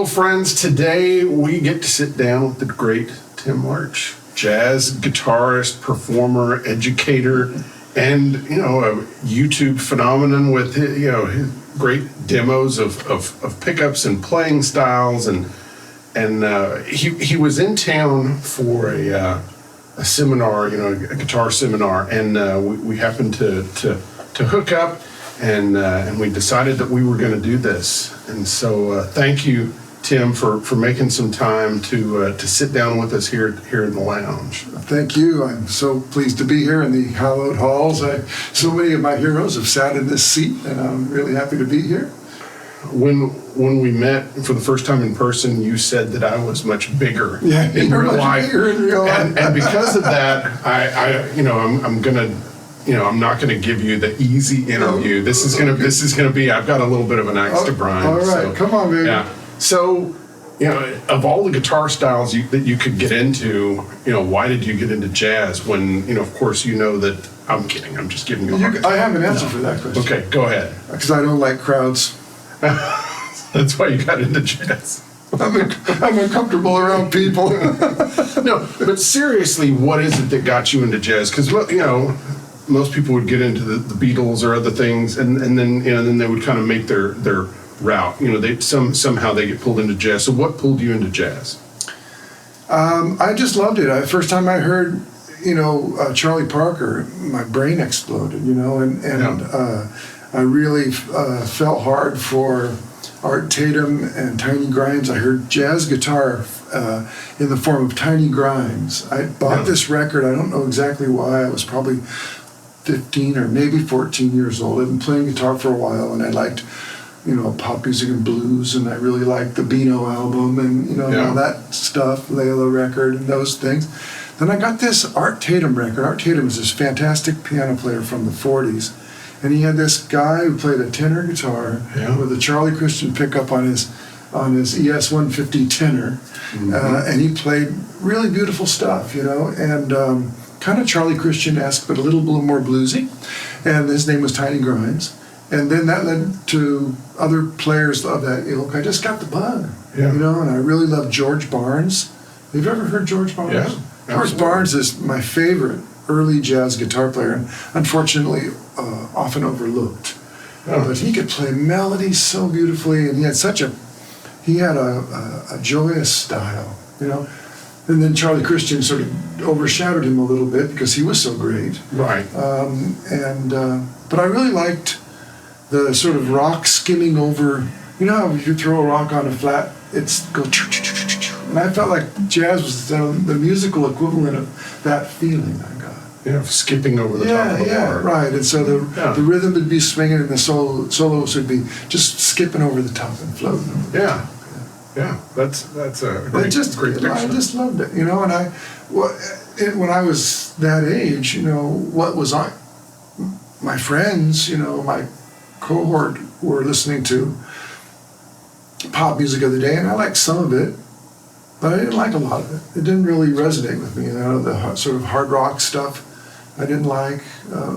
Friends, today we get to sit down with the great Tim Lerch, jazz guitarist, performer, educator, and a YouTube phenomenon with his great demos of pickups and playing styles, and he was in town for a seminar, a guitar seminar, and we happened to hook up, and we decided that we were going to do this, and so thank you, Tim, for making some time to sit down with us here in the lounge. Thank you. I'm so pleased to be here in the hallowed halls. So many of my heroes have sat in this seat, and I'm really happy to be here. When we met for the first time in person, you said that I was much bigger in real life, and because of that, I'm not gonna give you the easy interview. This is gonna be. I've got a little bit of an axe to grind. All right, so, come on, baby. Yeah. So, of all the guitar styles that you could get into, why did you get into jazz when, of course, that I'm kidding. I'm just giving you a hard time. I have an answer for that question. Okay, go ahead. Because I don't like crowds. That's why you got into jazz. I'm uncomfortable around people. No, but seriously, what is it that got you into jazz? Because, most people would get into the Beatles or other things, and then they would kind of make their route. They somehow they get pulled into jazz. So what pulled you into jazz? I just loved it. First time I heard, Charlie Parker, my brain exploded. I really felt hard for Art Tatum and Tiny Grimes. I heard jazz guitar in the form of Tiny Grimes. I bought this record. I don't know exactly why. I was probably 15 or maybe 14 years old. I'd been playing guitar for a while, and I liked pop music and blues, and I really liked the Beano album and, all that stuff, Layla record and those things. Then I got this Art Tatum record. Art Tatum was this fantastic piano player from the 40s, and he had this guy who played a tenor guitar with a Charlie Christian pickup on his ES 150 tenor, and he played really beautiful stuff, and kind of Charlie Christian-esque, but a little more bluesy, and his name was Tiny Grimes. And then that led to other players of that ilk. I just got the bug, and I really love George Barnes. Have you ever heard George Barnes? Yeah, George Barnes is my favorite early jazz guitar player, and unfortunately often overlooked. But he could play melodies so beautifully, and he had a joyous style, And then Charlie Christian sort of overshadowed him a little bit because he was so great. Right. But I really liked the sort of rock skimming over. How if you throw a rock on a flat, it's go. And I felt like jazz was the musical equivalent of that feeling I got. Skipping over the top of the bar. Right. And so the rhythm would be swinging, and the solos would be just skipping over the top and floating over the top. Yeah, that's a great picture. I just loved it, and when I was that age, what was my friends, my cohort were listening to pop music of the day, and I liked some of it, but I didn't like a lot of it. It didn't really resonate with me, the sort of hard rock stuff I didn't like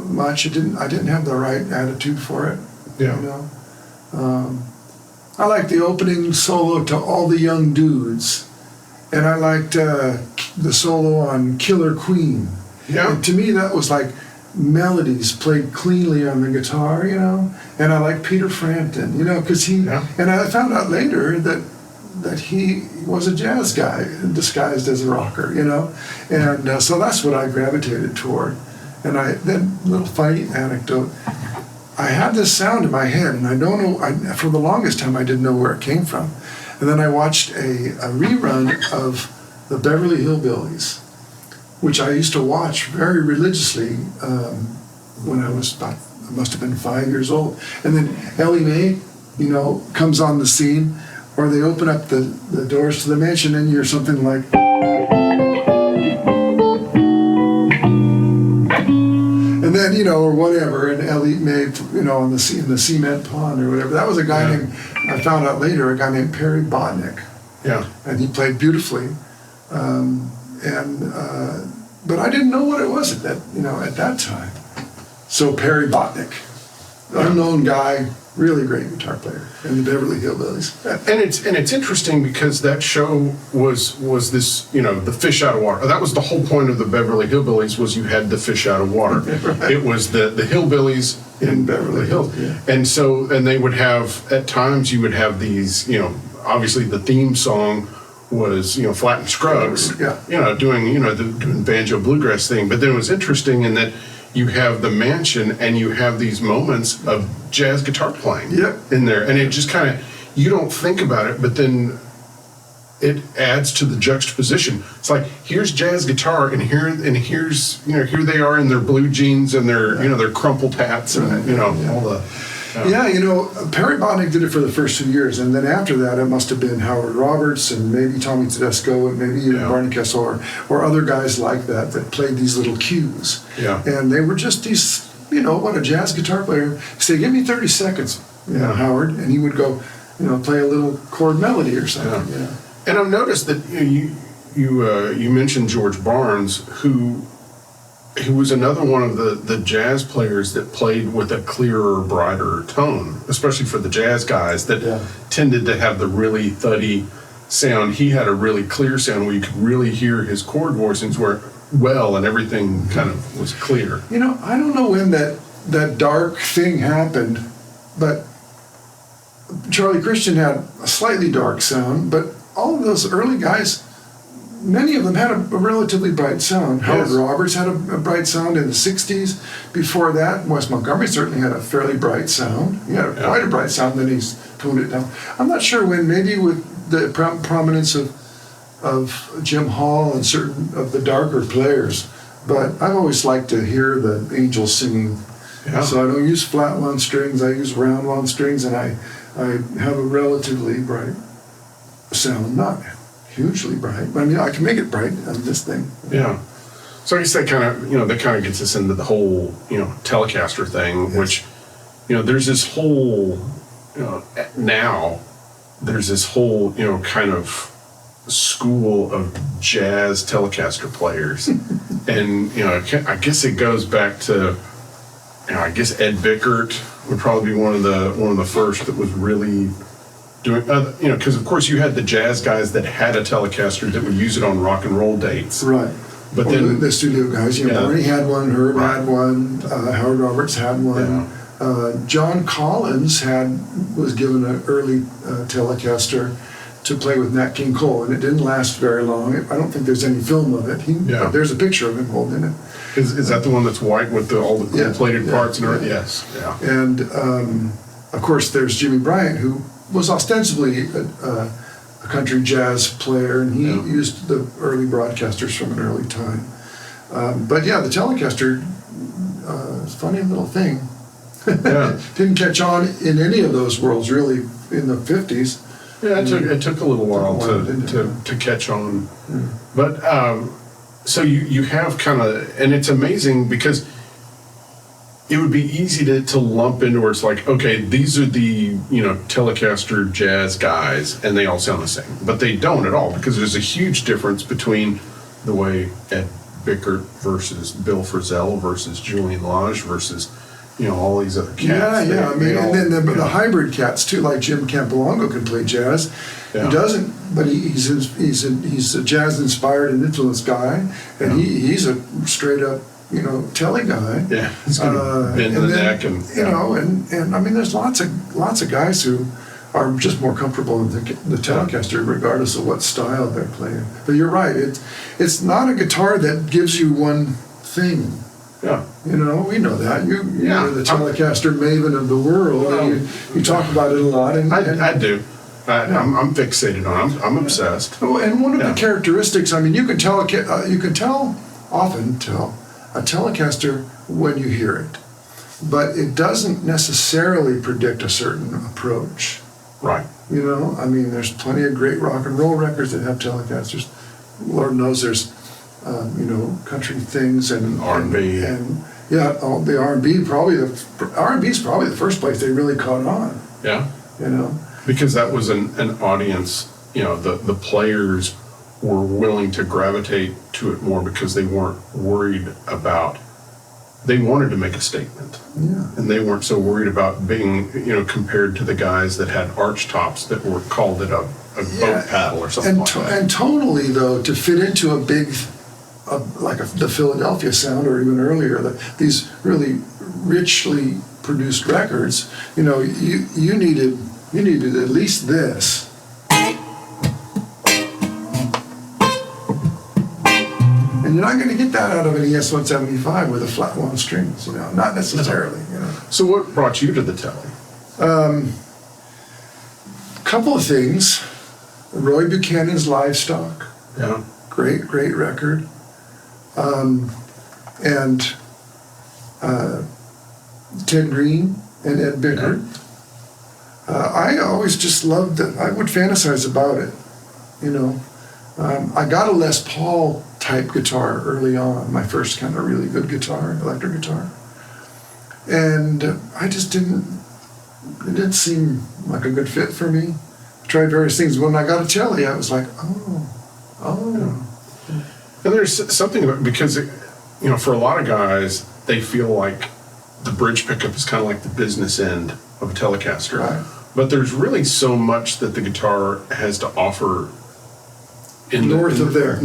much. I didn't have the right attitude for it. I liked the opening solo to All the Young Dudes, and I liked the solo on Killer Queen. Yeah. And to me, that was like melodies played cleanly on the guitar, you know. And I like Peter Frampton, you know, because he, and I found out later that he was a jazz guy disguised as a rocker, you know. And so that's what I gravitated toward. And then little funny anecdote, I had this sound in my head, and I don't know, for the longest time I didn't know where it came from. And then I watched a rerun of the Beverly Hillbillies, which I used to watch very religiously when I was about, I must have been 5 years old. And then Ellie Mae, you know, comes on the scene, or they open up the doors to the mansion, and you're something like, and then, you know, or whatever, and Ellie Mae, you know, in the cement pond or whatever. That was a guy named, I found out later, a guy named Perry Botnick. Yeah. And he played beautifully. But I didn't know what it was at that time. So Perry Botnick, unknown guy, really great guitar player in the Beverly Hillbillies. And it's interesting because that show was this, you know, the fish out of water. That was the whole point of the Beverly Hillbillies, was you had the fish out of water. Right. It was the hillbillies in Beverly Hills. Yeah. And they would have, at times you would have these, you know, obviously the theme song was, you know, Flat and Scruggs, you know, doing banjo bluegrass thing. But then it was interesting in that you have the mansion and you have these moments of jazz guitar playing in there. And it just kind of, you don't think about it, but then it adds to the juxtaposition. It's like, here's jazz guitar, and here's, you know, here they are in their blue jeans and their, you know, their crumpled hats and, you know, all the... Yeah, you know, Perry Botnick did it for the first 2 years, and then after that it must have been Howard Roberts and maybe Tommy Tedesco and maybe even Barney Kessel or other guys like that played these little cues. Yeah. And they were just these, you know, what a jazz guitar player. Say, give me 30 seconds, you know, Howard, and he would go, you know, play a little chord melody or something. Yeah. And I've noticed that you mentioned George Barnes, who was another one of the jazz players that played with a clearer, brighter tone, especially for the jazz guys that tended to have the really thuddy sound. He had a really clear sound where you could really hear his chord voicings well, and everything kind of was clear. You know, I don't know when that dark thing happened, but Charlie Christian had a slightly dark sound, but all of those early guys, many of them had a relatively bright sound. Howard Roberts had a bright sound in the 60s. Before that, Wes Montgomery certainly had a fairly bright sound. He had quite a bright sound, then he's toned it down. I'm not sure when, maybe with the prominence of Jim Hall and certain of the darker players, but I've always liked to hear the angels singing. Yeah. So I don't use flat wound strings, I use round wound strings, and I have a relatively bright sound, not hugely bright, but I mean, I can make it bright on this thing. Yeah. So I guess that kind of gets us into the whole, you know, Telecaster thing, which, you know, there's this whole, you know, now there's this whole, you know, kind of school of jazz Telecaster players. And, you know, I guess it goes back to, you know, I guess Ed Bickert would probably be one of the first that was really doing, you know, because of course you had the jazz guys that had a Telecaster that would use it on rock and roll dates. Right. But then the studio guys, you know, Barney had one, Herb had one, Howard Roberts had one. John Collins was given an early Telecaster to play with Nat King Cole, and it didn't last very long. I don't think there's any film of it. But there's a picture of him holding it. Is that the one that's white with all the gold-plated parts and everything? Yes. Yeah. And of course, there's Jimmy Bryant, who was ostensibly a country jazz player, and he used the early broadcasters from an early time. But yeah, the Telecaster, funny little thing. Didn't catch on in any of those worlds really in the 50s. Yeah, it took a little while to catch on. But so you have kind of, and it's amazing because it would be easy to lump into where it's like, okay, these are the, you know, Telecaster jazz guys, and they all sound the same. But they don't at all, because there's a huge difference between the way Ed Bickert versus Bill Frisell versus Julian Lage versus, you know, all these other cats. Yeah. I mean, and then the hybrid cats too, like Jim Campolongo can play jazz. Yeah. He doesn't, but he's a jazz inspired and influenced guy, and he's a straight up, telly guy. Yeah, it's going to bend the neck and and I mean, there's lots of guys who are just more comfortable in the Telecaster, regardless of what style they're playing. But you're right; it's not a guitar that gives you one thing. Yeah. We know that. You're the Telecaster maven of the world, and you talk about it a lot. And I do. I'm fixated on it. I'm obsessed. Oh, and one of the characteristics, I mean, you can often tell a Telecaster when you hear it, but it doesn't necessarily predict a certain approach. Right. I mean, there's plenty of great rock and roll records that have Telecasters. Lord knows there's, country things and R&B. And the R&B R&B is probably the first place they really caught on. Yeah. Because that was an audience, the players were willing to gravitate to it more because they weren't worried about, they wanted to make a statement. Yeah. And they weren't so worried about being, compared to the guys that had arch tops that were called it a boat paddle or something like that. And tonally, though, to fit into a big, the Philadelphia sound or even earlier, these really richly produced records, you needed at least this. And you're not going to get that out of an ES-175 with a flat one strings, not necessarily, So what brought you to the Tele? Couple of things. Roy Buchanan's Livestock. Yeah. Great record. And Ted Green and Ed Bickert. I always just loved it. I would fantasize about it, I got a Les Paul type guitar early on, my first kind of really good guitar, electric guitar. And I just it didn't seem like a good fit for me. I tried various things. When I got a Tele, I was like, oh. And there's something about, because, for a lot of guys, they feel like the bridge pickup is kind of like the business end of a Telecaster. Right. But there's really so much that the guitar has to offer north of there,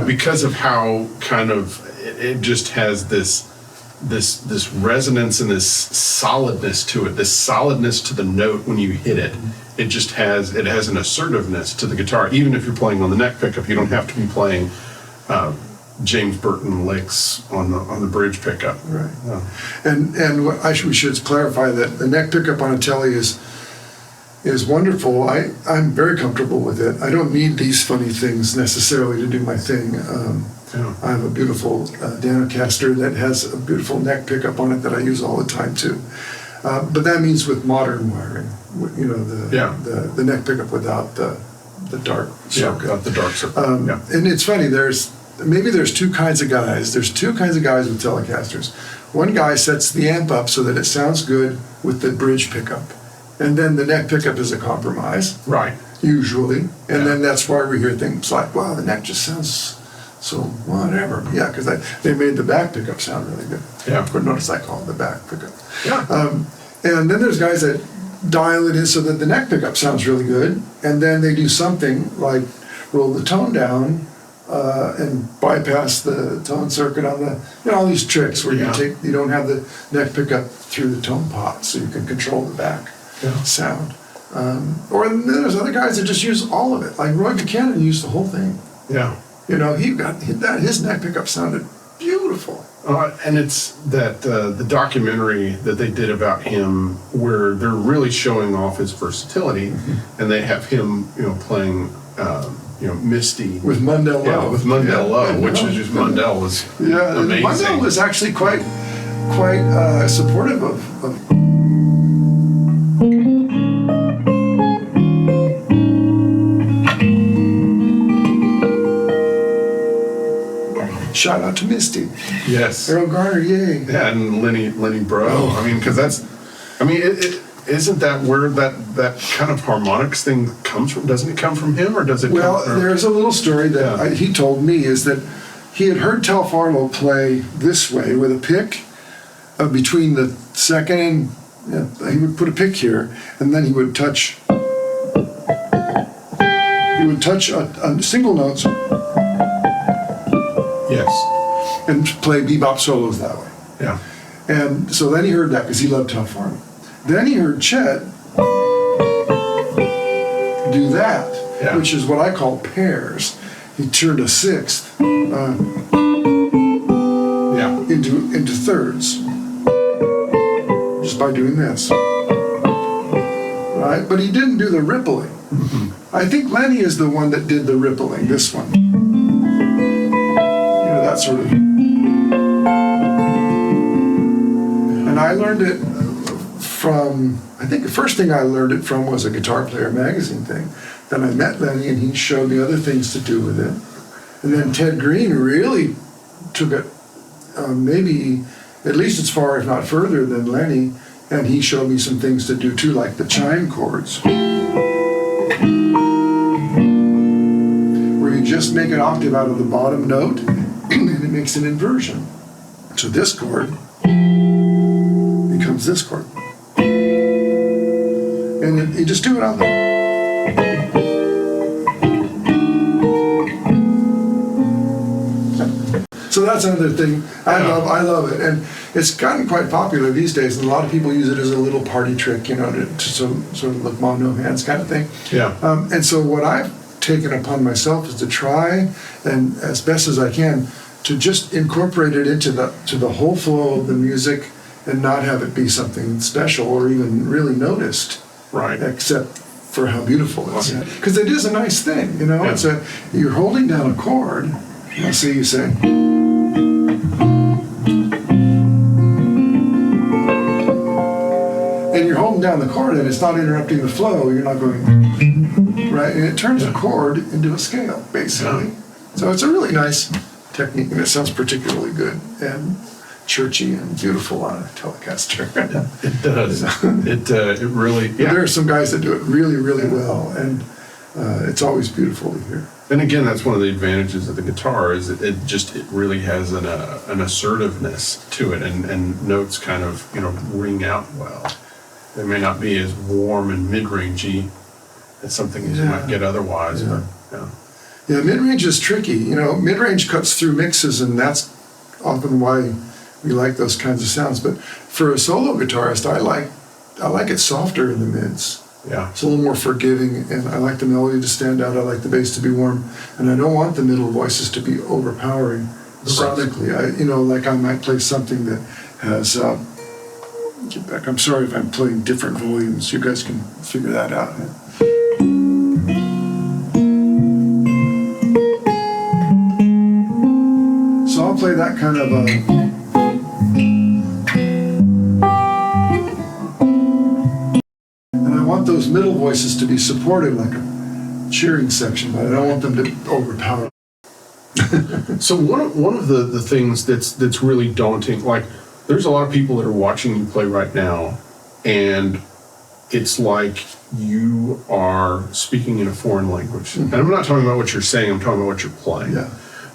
because of how kind of it just has this resonance and this solidness to it, this solidness to the note when you hit it. It has an assertiveness to the guitar. Even if you're playing on the neck pickup, you don't have to be playing James Burton licks on the bridge pickup. Right. And we should clarify that the neck pickup on a Tele is wonderful. I'm very comfortable with it. I don't need these funny things necessarily to do my thing. I have a beautiful Danocaster that has a beautiful neck pickup on it that I use all the time too. But that means with modern wiring, the neck pickup without the dark circuit. Without the dark circuit. And it's funny, there's two kinds of guys. There's two kinds of guys with Telecasters. One guy sets the amp up so that it sounds good with the bridge pickup. And then the neck pickup is a compromise. Right. Usually. And then that's why we hear things like, wow, the neck just sounds so whatever. Yeah, because they made the back pickup sound really good. Yeah. But notice I call it the back pickup. Yeah. And then there's guys that dial it in so that the neck pickup sounds really good. And then they do something like roll the tone down and bypass the tone circuit on the, all these tricks where you don't have the neck pickup through the tone pot, so you can control the back sound. Or then there's other guys that just use all of it. Like Roy Buchanan used the whole thing. Yeah. His neck pickup sounded beautiful. And it's that the documentary that they did about him, where they're really showing off his versatility, and they have him, playing, Misty with Mundell Low. Yeah, with Mundell Low, which is just Mundell was amazing. Mundell was actually quite supportive of. Shout out to Misty. Yes. Earl Garner, yay. Yeah, and Lenny Bro. Oh. Because isn't that where that kind of harmonics thing comes from? Doesn't it come from him, or does it come from... there's a little story that he told me, is that he had heard Tel Farlow play this way with a pick between the second and... he would put a pick here, and then he would touch... on single notes. Yes. and play bebop solos that way. Yeah. And so then he heard that because he loved Tough Farming. Then he heard Chet do that, Yeah. which is what I call pairs. He turned a sixth into thirds just by doing this. Right? But he didn't do the rippling. I think Lenny is the one that did the rippling, this one. You know, that sort of. And I learned it from, I think the first thing I learned it from was a Guitar Player magazine thing. Then I met Lenny and he showed me other things to do with it. And then Ted Green really took it maybe at least as far, if not further, than Lenny. And he showed me some things to do too, like the chime chords. Where you just make an octave out of the bottom note and it makes an inversion. So this chord becomes this chord. And you just do it on the. So that's another thing I love it, and it's gotten quite popular these days. And a lot of people use it as a little party trick, you know, to sort of look mom no hands kind of thing. Yeah. And so what I've taken upon myself is to try, and as best as I can, to just incorporate it into the whole flow of the music, and not have it be something special or even really noticed. Right. Except for how beautiful it is. Because it is a nice thing, you know. Yeah. You're holding down a chord. Let's see, you say. And you're holding down the chord and it's not interrupting the flow. You're not going, right? And it turns a chord into a scale, basically. Yeah. So it's a really nice technique, and it sounds particularly good and churchy and beautiful on a Telecaster. It does. It really. But Yeah. there are some guys that do it really, really well, and it's always beautiful to hear. And again, that's one of the advantages of the guitar is it really has an assertiveness to it, and notes kind of ring out well. They may not be as warm and mid-rangey as something as you might get otherwise, but yeah. Yeah, mid-range is tricky. You know, mid-range cuts through mixes, and that's often why we like those kinds of sounds. But for a solo guitarist, I like it softer in the mids. Yeah. It's a little more forgiving, and I like the melody to stand out. I like the bass to be warm, and I don't want the middle voices to be overpowering sonically. Like I might play something that has. Get back. I'm sorry if I'm playing different volumes. You guys can figure that out. So I'll play that kind of a. And I want those middle voices to be supportive, like a cheering section, but I don't want them to overpower. So one of the things that's really daunting, like there's a lot of people that are watching you play right now, and it's like you are speaking in a foreign language. And I'm not talking about what you're saying, I'm talking about what you're playing. Yeah.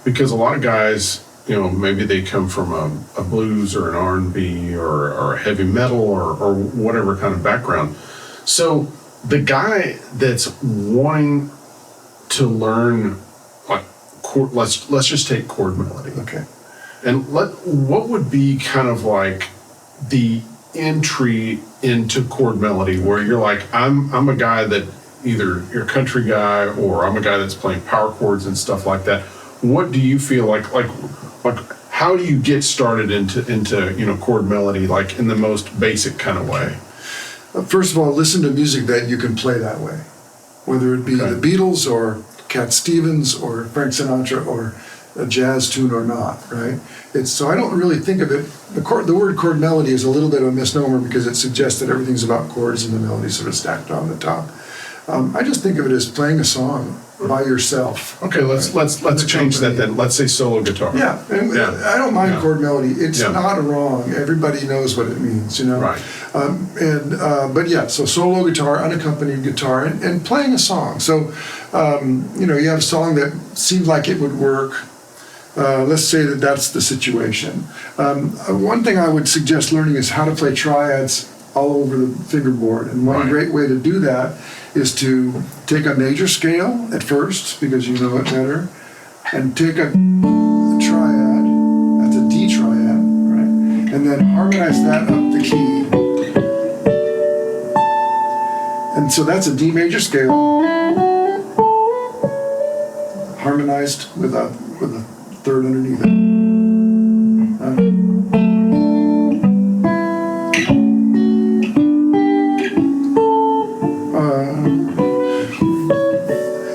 Because a lot of guys, maybe they come from a blues or an R&B or a heavy metal or whatever kind of background. So the guy that's wanting to learn, like, let's just take chord melody. Okay. And what would be kind of like the entry into chord melody where you're like, I'm a guy that either you're a country guy or I'm a guy that's playing power chords and stuff like that. What do you feel like how do you get started into chord melody, like in the most basic kind of way? First of all, listen to music that you can play that way, whether it be the Beatles or Cat Stevens or Frank Sinatra or a jazz tune or not, right? So I don't really think of it. The word chord melody is a little bit of a misnomer because it suggests that everything's about chords and the melody sort of stacked on the top. I just think of it as playing a song by yourself. Okay, let's change that then. Let's say solo guitar. Yeah, and I don't mind chord melody. It's not wrong. Everybody knows what it means, Right. So solo guitar, unaccompanied guitar, and playing a song. So, you have a song that seems like it would work. Let's say that's the situation. One thing I would suggest learning is how to play triads all over the fingerboard. And one great way to do that is to take a major scale at first, because you know it better, and take a triad then harmonize that up the key. And so that's a D major scale, harmonized with a third underneath it.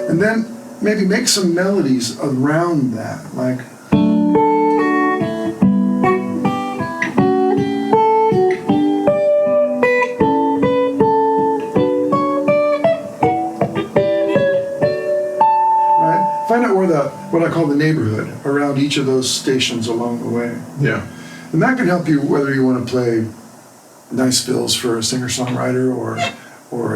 And then maybe make some melodies around that, like. Find out where what I call the neighborhood around each of those stations along the way. Yeah. And that can help you whether you want to play nice fills for a singer-songwriter or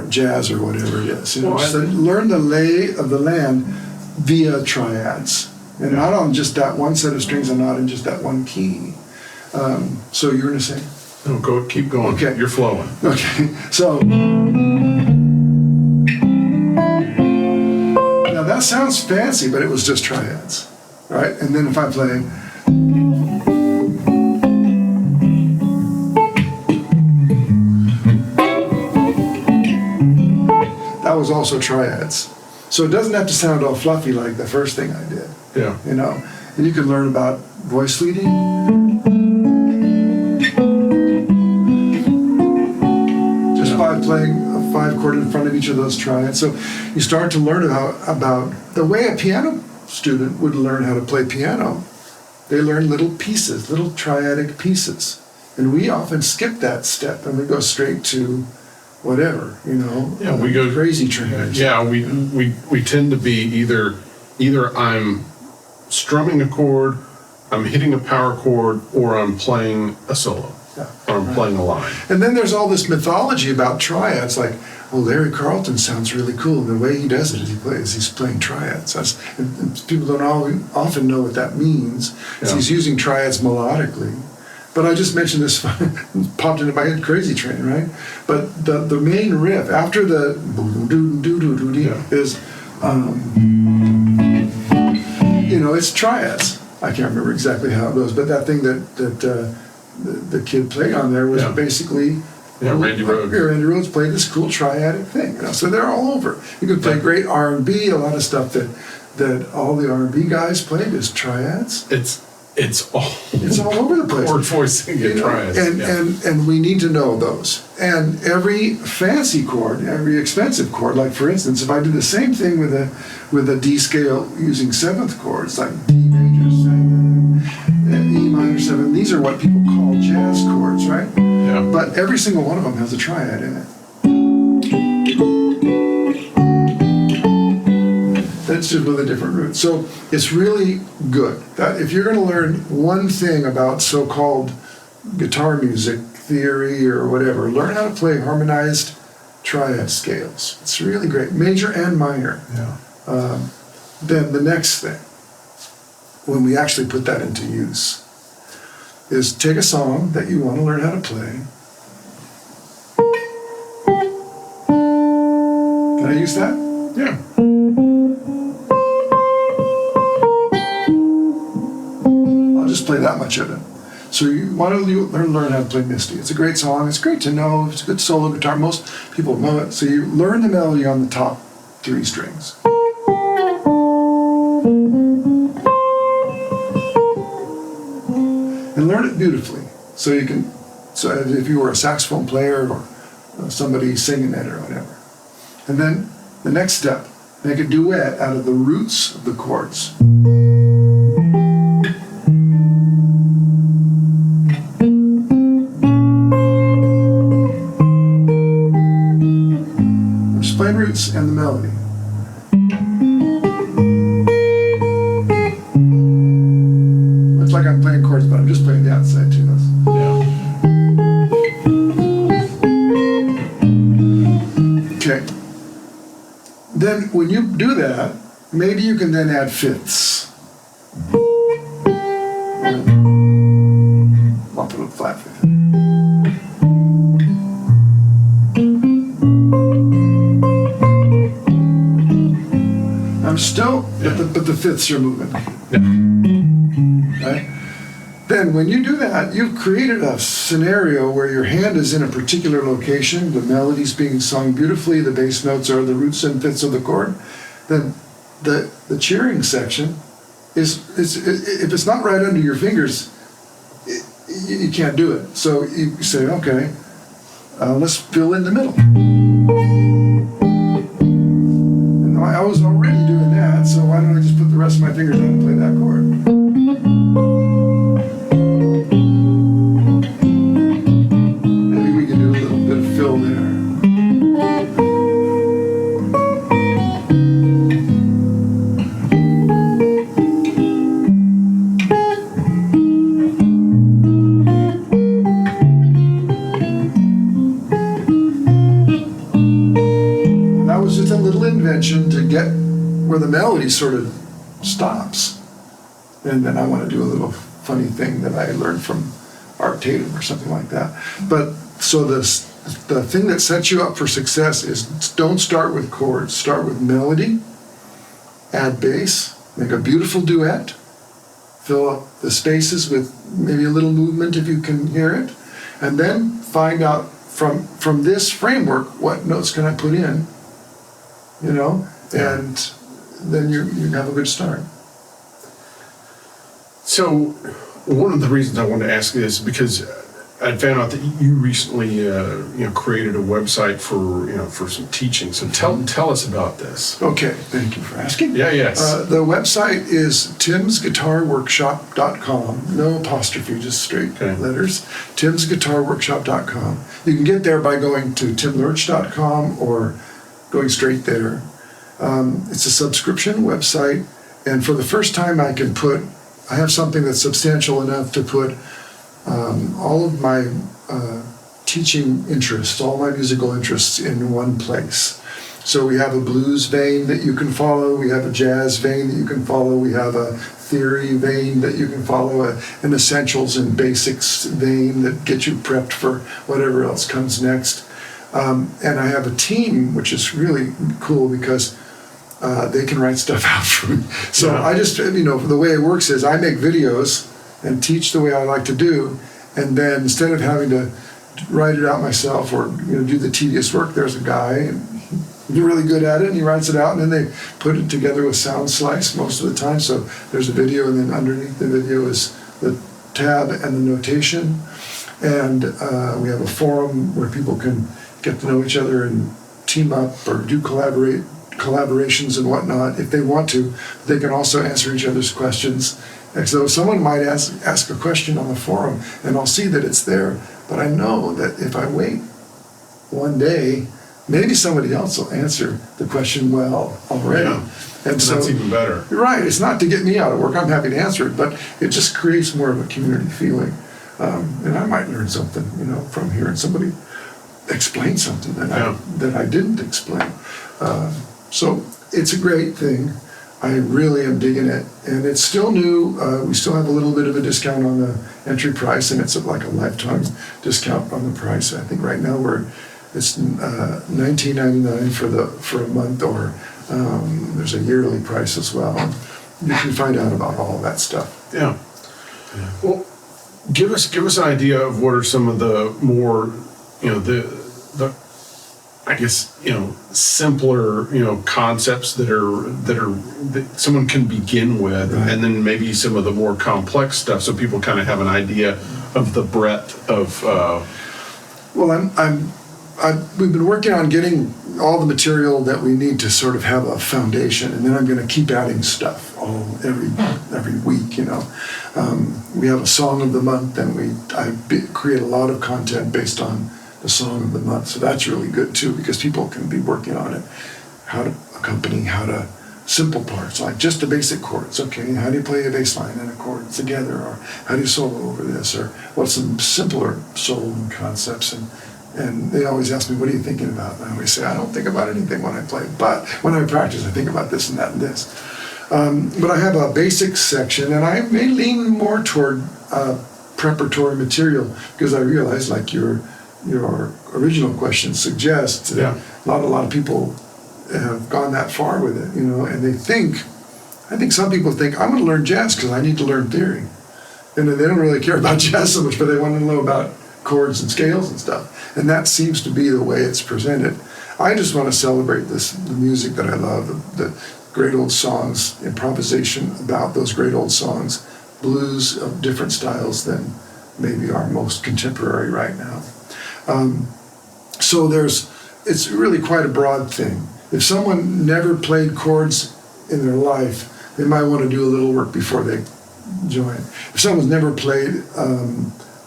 jazz or whatever it is. You know, so learn the lay of the land via triads, and not on just that one set of strings and not in just that one key. So you were going to say? No, keep going. Okay. You're flowing. Okay. So. That sounds fancy, but it was just triads, right? And then if I play, that was also triads. So it doesn't have to sound all fluffy like the first thing I did. Yeah. You know, and you can learn about voice leading. Just by playing a 5-chord in front of each of those triads. So you start to learn about the way a piano student would learn how to play piano. They learn little pieces, little triadic pieces. And we often skip that step and we go straight to whatever, you know. Yeah, we go crazy trainers. Yeah, we tend to be either I'm strumming a chord, I'm hitting a power chord, or I'm playing a solo. Yeah, or I'm playing a line. And then there's all this mythology about triads, like, oh, Larry Carlton sounds really cool, and the way he does it is he's playing triads. And people don't often know what that means. Yeah. He's using triads melodically. But I just mentioned this, popped into my head, Crazy Train, right? But the main riff, after the is, you know, it's triads. I can't remember exactly how it goes, but that thing that the kid played on there was basically. Yeah, Randy Rhoads. Randy Rhoads played this cool triadic thing. You know, so they're all over. You can play great R&B. A lot of stuff that all the R&B guys played is triads. It's all over the place. Chord voicing and triads. And we need to know those. And every fancy chord, every expensive chord, like for instance, if I do the same thing with a D scale using 7th chords, like D major 7, E minor 7, these are what people call jazz chords, right? Yeah. But every single one of them has a triad in it. That's just with a different root. So it's really good that if you're going to learn one thing about so-called guitar music theory or whatever, learn how to play harmonized triad scales. It's really great, major and minor. Yeah. Then the next thing, when we actually put that into use, is take a song that you want to learn how to play. Can I use that? Yeah. I'll just play that much of it. So you want to learn how to play Misty. It's a great song. It's great to know. It's a good solo guitar. Most people know it. So you learn the melody on the top 3 strings. And learn it beautifully. So if you were a saxophone player or somebody singing it or whatever. And then the next step, make a duet out of the roots of the chords. I'm just playing roots and the melody. It's like I'm playing chords, but I'm just playing the outside too. Okay. Then when you do that, maybe you can then add fifths. I'll put a flat fifth. I'm still, but the fifths are moving. Yeah. Right? then when you do that, you've created a scenario where your hand is in a particular location, the melody's being sung beautifully, the bass notes are the roots and fifths of the chord. Then the cheering section is if it's not right under your fingers, you can't do it. So you say, okay, let's fill in the middle. And I was already doing that, so why don't I just put the rest of my fingers down and play that chord? Maybe we can do a little bit of fill there. To get where the melody sort of stops. And then I want to do a little funny thing that I learned from Art Tatum or something like that. But so the thing that sets you up for success is don't start with chords. Start with melody, add bass, make a beautiful duet, fill up the spaces with maybe a little movement if you can hear it, and then find out from this framework what notes can I put in, and then you have a good start. So one of the reasons I wanted to ask this because I found out that you recently created a website for some teaching. So tell us about this. Okay, thank you for asking. Yes. The website is timsguitarworkshop.com. No apostrophe, just straight letters. timsguitarworkshop.com. You can get there by going to timlerch.com or going straight there. It's a subscription website, and for the first time I have something that's substantial enough to put all of my teaching interests, all my musical interests in one place. So we have a blues vein that you can follow, we have a jazz vein that you can follow, we have a theory vein that you can follow, an essentials and basics vein that gets you prepped for whatever else comes next. And I have a team, which is really cool because they can write stuff out for me. So I just, the way it works is I make videos and teach the way I like to do, and then instead of having to write it out myself or do the tedious work, there's a guy, and he's really good at it, and he writes it out, and then they put it together with Sound Slice most of the time. So there's a video, and then underneath the video is the tab and the notation, and we have a forum where people can get to know each other and team up or do collaborations and whatnot if they want to. They can also answer each other's questions. And so someone might ask a question on the forum, and I'll see that it's there, but I know that if I wait one day, maybe somebody else will answer the question well already. Yeah. And so that's even better. Right, it's not to get me out of work, I'm happy to answer it, but it just creates more of a community feeling. And I might learn something, from hearing somebody explain something that I didn't explain. So it's a great thing. I really am digging it, and it's still new. We still have a little bit of a discount on the entry price, and it's like a lifetime discount on the price. I think right now it's $19.99 for a month, or there's a yearly price as well. You can find out about all of that stuff. Yeah. Well, give us an idea of what are some of the more the I guess simpler concepts that someone can begin with, right. And then maybe some of the more complex stuff, so people kind of have an idea of the breadth of. Well, we've been working on getting all the material that we need to sort of have a foundation, and then I'm going to keep adding stuff every week. We have a song of the month, and I create a lot of content based on the song of the month, so that's really good too, because people can be working on it, how to accompany, simple parts like just the basic chords. Okay, how do you play a bass line and a chord together, or how do you solo over this, or what's some simpler solo concepts, and they always ask me, what are you thinking about? And I always say, I don't think about anything when I play, but when I practice I think about this and that and this. But I have a basics section, and I may lean more toward preparatory material, because I realize, like your original question suggests, a lot of people have gone that far with it, and I think some people think, I'm going to learn jazz because I need to learn theory. And they don't really care about jazz so much, but they want to know about chords and scales and stuff. And that seems to be the way it's presented. I just want to celebrate the music that I love, the great old songs, improvisation about those great old songs, blues of different styles than maybe our most contemporary right now. So it's really quite a broad thing. If someone never played chords in their life, they might want to do a little work before they join. If someone's never played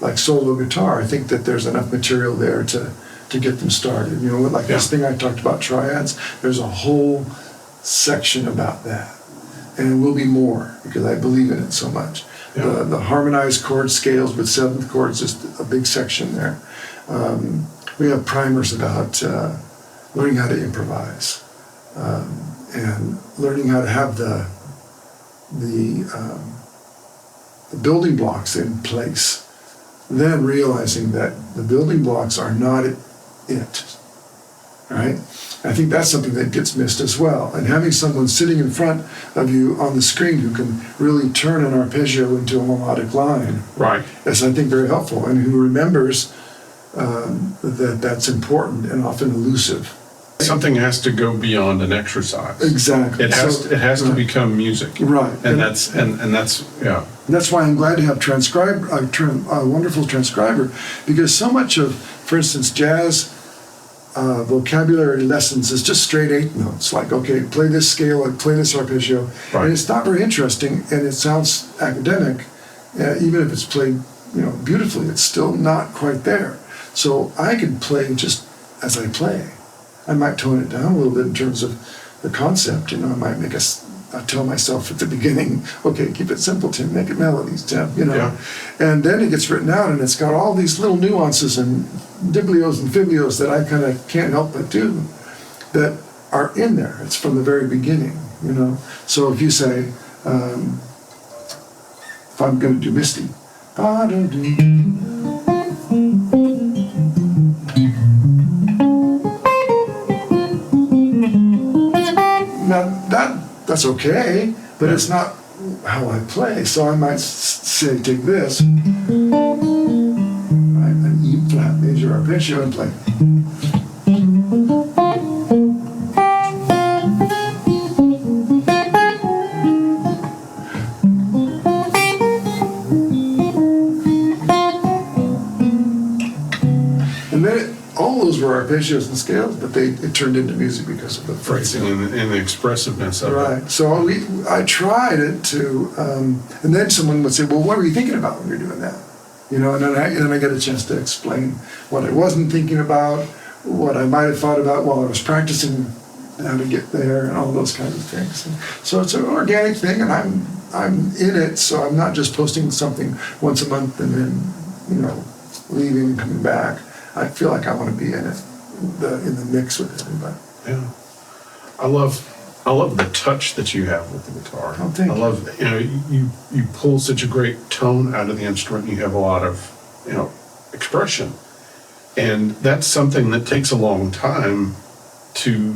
like solo guitar, I think that there's enough material there to get them started. You know, like this thing I talked about, Triads, there's a whole section about that. And it will be more, because I believe in it so much. Yeah. The harmonized chord scales with seventh chords, just a big section there. We have primers about learning how to improvise and learning how to have the building blocks in place. Then realizing that the building blocks are not it, right? I think that's something that gets missed as well. And having someone sitting in front of you on the screen who can really turn an arpeggio into a melodic line, right, is, I think, very helpful, and who remembers that's important and often elusive. Something has to go beyond an exercise. Exactly. It has to become music. Right. And that's yeah. And that's why I'm glad to have a wonderful transcriber, because so much of, for instance, jazz vocabulary lessons is just straight eighth notes. Like, okay, play this scale and play this arpeggio. Right. And it's not very interesting, and it sounds academic, even if it's played, beautifully. It's still not quite there. So I can play just as I play. I might tone it down a little bit in terms of the concept. I might I tell myself at the beginning, okay, keep it simple, Tim, make it melodies, Tim, Yeah. And then it gets written out, and it's got all these little nuances and diblios and fiblios that I kind of can't help but do that are in there. It's from the very beginning, So if you say, if I'm going to do Misty, now that's okay, but it's not how I play. So I might say, take this, right, an E flat major arpeggio, and play. And then all those were arpeggios and scales, but it turned into music because of the phrasing and the expressiveness of it. Right. So I tried it to, and then someone would say, "Well, what were you thinking about when you're doing that?" And then I get a chance to explain what I wasn't thinking about, what I might have thought about while I was practicing how to get there, and all those kinds of things. And so it's an organic thing, and I'm in it, so I'm not just posting something once a month and then leaving and coming back. I feel like I want to be in it, in the mix with everybody. Yeah, I love the touch that you have with the guitar. Oh, thank you. I love you pull such a great tone out of the instrument. You have a lot of expression, and that's something that takes a long time to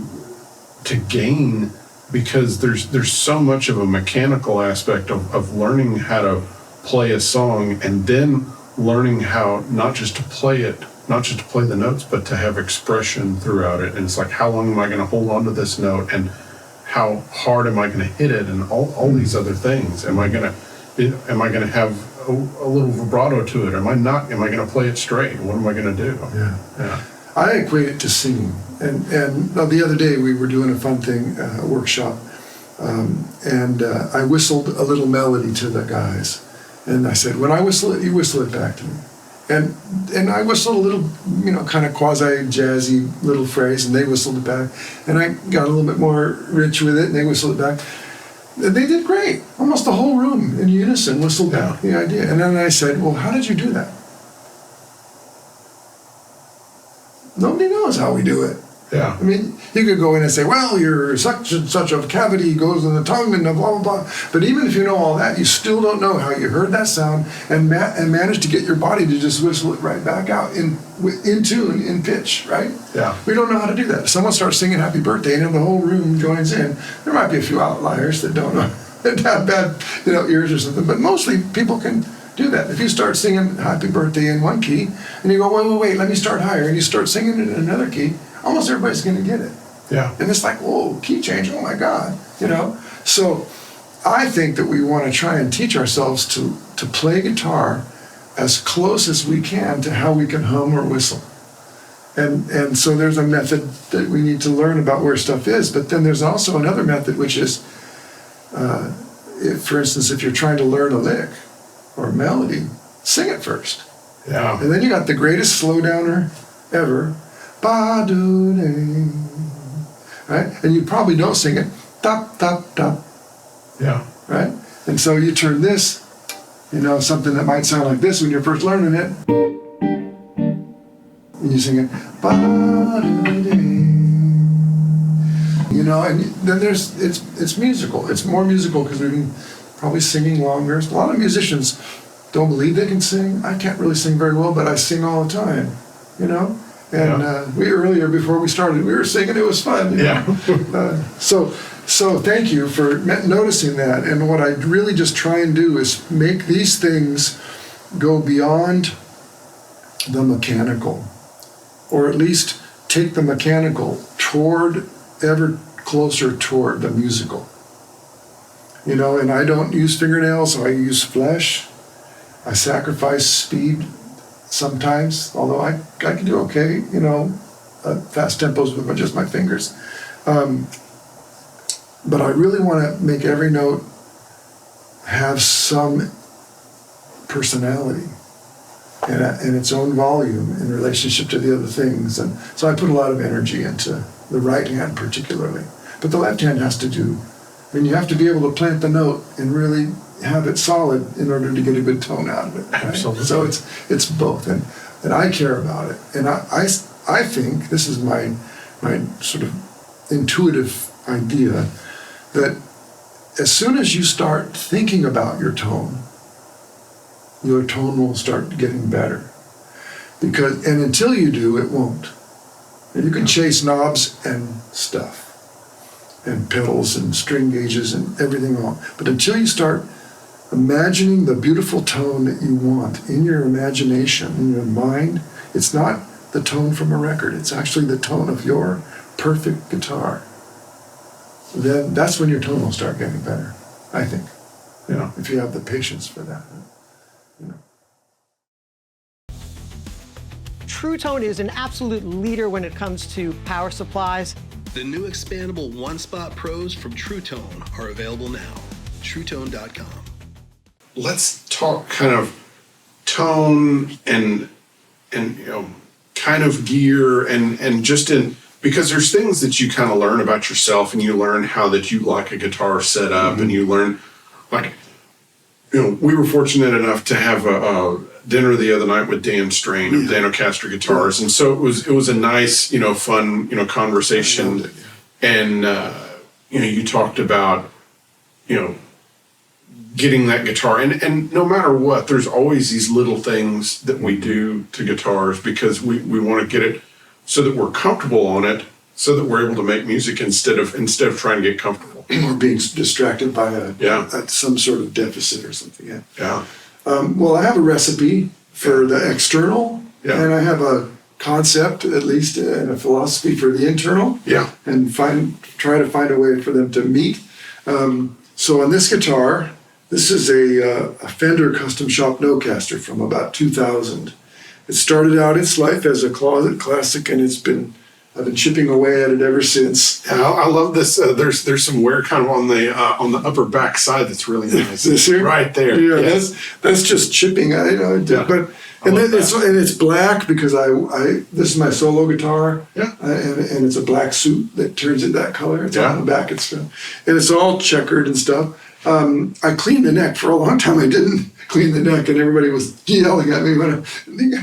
gain, because there's so much of a mechanical aspect of learning how to play a song, and then learning how not just to play the notes, but to have expression throughout it. And it's like, how long am I going to hold on to this note, and how hard am I going to hit it, and all these other things. Am I going to have a little vibrato to it? Am I going to play it straight? What am I going to do? Yeah. I equate it to singing. And the other day we were doing a fun thing, a workshop, and I whistled a little melody to the guys. And I said, when I whistle it, you whistle it back to me. And I whistled a little, kind of quasi-jazzy little phrase, and they whistled it back. And I got a little bit more rich with it, and they whistled it back. And they did great. Almost the whole room in unison whistled back the idea. And then I said, well, how did you do that? Nobody knows how we do it. Yeah. I mean, you could go in and say, well, your such and such a cavity goes in the tongue and blah, blah, blah. But even if you know all that, you still don't know how you heard that sound and managed to get your body to just whistle it right back out in tune, in pitch, right? Yeah. We don't know how to do that. If someone starts singing Happy Birthday and the whole room joins in, there might be a few outliers that don't know, that have bad ears or something, but mostly people can do that. If you start singing Happy Birthday in one key, and you go, wait, let me start higher, and you start singing it in another key, almost everybody's going to get it. Yeah. And it's like, whoa, key change, oh my God, you know? So I think that we want to try and teach ourselves to play guitar as close as we can to how we can hum or whistle. And so there's a method that we need to learn about where stuff is, but then there's also another method, which is, for instance, if you're trying to learn a lick or a melody, sing it first. Yeah. And then you got the greatest slow downer ever, ba-do-day, right? And you probably don't sing it, top, top, top. Yeah. Right? And so you turn this, you know, something that might sound like this when you're first learning it, and you sing it, ba-do-day. You know, and then it's musical. It's more musical because we've been probably singing longer. A lot of musicians don't believe they can sing. I can't really sing very well, but I sing all the time, you know? And we earlier, before we started, we were singing. It was fun. You know? So thank you for noticing that. And what I really just try and do is make these things go beyond the mechanical, or at least take the mechanical toward ever closer toward the musical. You know, and I don't use fingernails, so I use flesh. I sacrifice speed sometimes, although I can do okay, you know, fast tempos with just my fingers. But I really want to make every note have some personality and its own volume in relationship to the other things. And so I put a lot of energy into the right hand particularly. But the left hand has to do, I mean, you have to be able to plant the note and really have it solid in order to get a good tone out of it. Right? Absolutely. So it's both, and I care about it. And I think, this is my sort of intuitive idea, that as soon as you start thinking about your tone will start getting better. And until you do, it won't. And you can chase knobs and stuff, and pedals and string gauges and everything on. But until you start imagining the beautiful tone that you want in your imagination, in your mind, it's not the tone from a record. It's actually the tone of your perfect guitar. Then that's when your tone will start getting better, I think. Yeah. If you have the patience for that. You know. Truetone is an absolute leader when it comes to power supplies. The new expandable one-spot pros from Truetone are available now. Truetone.com. Let's talk kind of tone and you know, kind of gear and just in, because there's things that you kind of learn about yourself, and you learn how that you like a guitar set up, and you learn, like, you know, we were fortunate enough to have a dinner the other night with Dan Strain of Dan Nocaster Guitars, and so it was a nice, you know, fun, you know, conversation, and you know, you talked about, you know, getting that guitar, and no matter what, there's always these little things that we do to guitars because we want to get it so that we're comfortable on it, so that we're able to make music instead of trying to get comfortable Or being distracted by some sort of deficit or something. Yeah. Yeah. Well, I have a recipe for the external, and I have a concept, at least, and a philosophy for the internal. Yeah. And try to find a way for them to meet. So on this guitar, this is a Fender custom shop Nocaster from about 2000. It started out its life as a closet classic, and I've been chipping away at it ever since. I love this. There's some wear kind of on the upper back side that's really nice. This here? Right there. Yeah, yes. that's just chipping. But it's black because this is my solo guitar. Yeah. And it's a black suit that turns it that color. It's on the back and stuff, and it's all checkered and stuff. I cleaned the neck for a long time. I didn't clean the neck, and everybody was yelling at me when you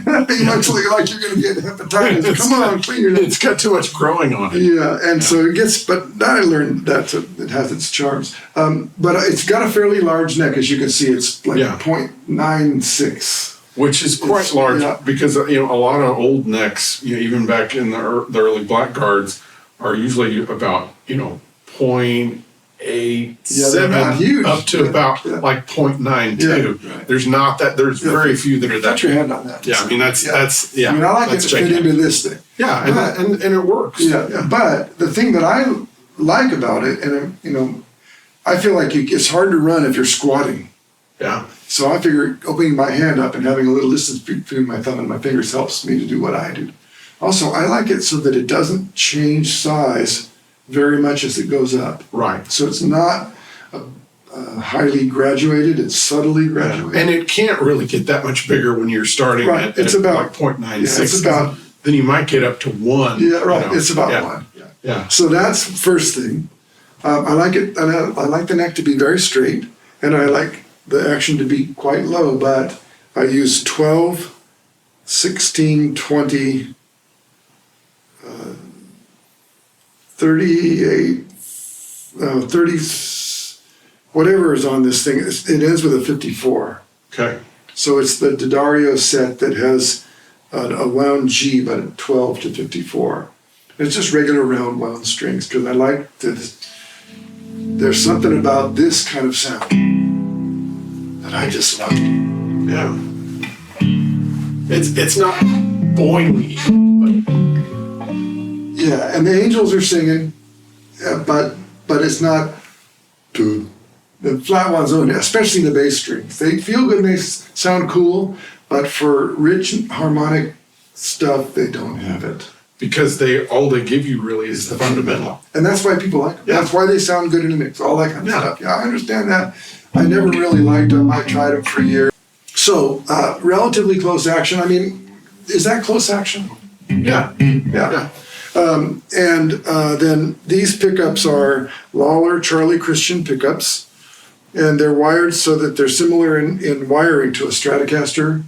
actually like you're going to get hepatitis. Come on, clean your neck. It's got too much growing on it. Yeah, and so it gets. But now I learned that it has its charms. But it's got a fairly large neck, as you can see. It's like 0.96. Which is quite large because, you know, a lot of old necks, you know, even back in the early blackguards, are usually about, you know, 8, Yeah, they're 7, not huge. up to about Yeah. like 0.92. Yeah, right. There's not that. There's very few that are Put that. your hand on that. Yeah, I mean that's yeah. I mean, I like it that's to fit gigantic. into this thing. Yeah, But- and it works. Yeah, but the thing that I like about it, and you know, I feel like it's hard to run if you're squatting. Yeah. So I figure opening my hand up and having a little distance between my thumb and my fingers helps me to do what I do. Also, I like it so that it doesn't change size very much as it goes up. Right. So it's not highly graduated, it's subtly graduated. And it can't really get that much bigger when you're starting Right, at, it's at about- like 0.96. yeah, it's about- Then you might get up to 1. Yeah, right, you know. it's about Yeah. 1. Yeah. Yeah. So that's the first thing. I like it, and I like the neck to be very straight, and I like the action to be quite low, but I use 12, 16, 20, 38, 30, whatever is on this thing. It ends with a 54. Okay. So it's the D'Addario set that has a wound G, but at 12 to 54. It's just regular round wound strings because I like this. There's something about this kind of sound that I just love. Yeah. It's not boingy, Yeah, and the angels are singing, but it's not. The flat ones, especially the bass strings, they feel good and they sound cool, but for rich harmonic stuff, they don't have it. because all they give you really is the fundamental. And that's why people like them. Yeah. That's why they sound good in the mix, all that kind of Yeah. stuff. Yeah, I understand that. I never really liked them. I tried them for years. So, relatively close action. I mean, is that close action? Yeah. Yeah. Then these pickups are Lawler Charlie Christian pickups, and they're wired so that they're similar in wiring to a Stratocaster.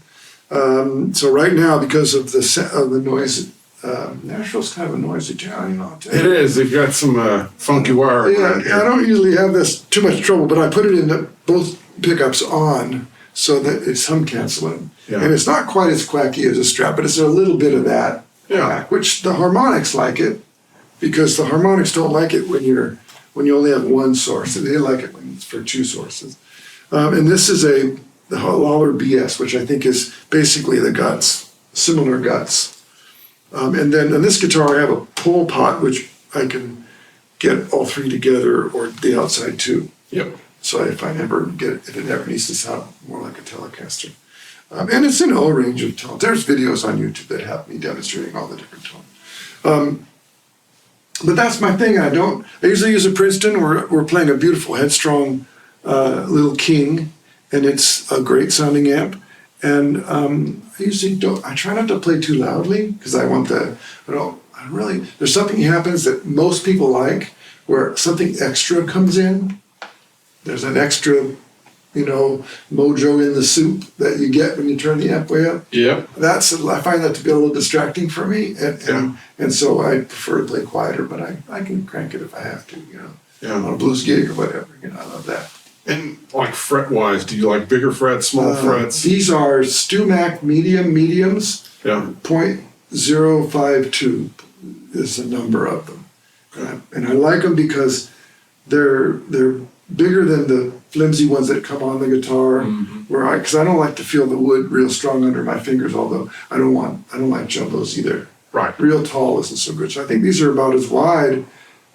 So right now, because of the noise, Nashville's kind of a noisy town, you know. It is. They've got some funky wiring around Yeah, I here. don't usually have this too much trouble, but I put it in both pickups on so that it's hum canceling. Yeah. And it's not quite as quacky as a Strat, but it's a little bit of that. Yeah. Which the Harmonics like it, because the Harmonics don't like it when you only have one source. They like it when it's for two sources. And this is the Lawler BS, which I think is basically the guts, similar guts. And then on this guitar, I have a pull pot, which I can get all three together, or the outside too. Yep. So if it ever needs to sound more like a Telecaster. And it's in a whole range of tones. There's videos on YouTube that have me demonstrating all the different tones. But that's my thing. I usually use a Princeton. We're playing a beautiful Headstrong little King, and it's a great sounding amp. And I try not to play too loudly because there's something happens that most people like where something extra comes in. There's an extra, mojo in the soup that you get when you turn the amp way up. Yep. I find that to be a little distracting for me. Yeah. And so I prefer to play quieter, but I can crank it if I have to, Yeah. on a blues gig or whatever. I love that. And like fret-wise, do you like bigger frets, small frets? These are StewMac mediums. Yeah. 0.052 is the number of them. And I like them because they're bigger than the flimsy ones that come on the guitar. Because I don't like to feel the wood real strong under my fingers, although I don't like jumbos either. Right. Real tall isn't so good. So I think these are about as wide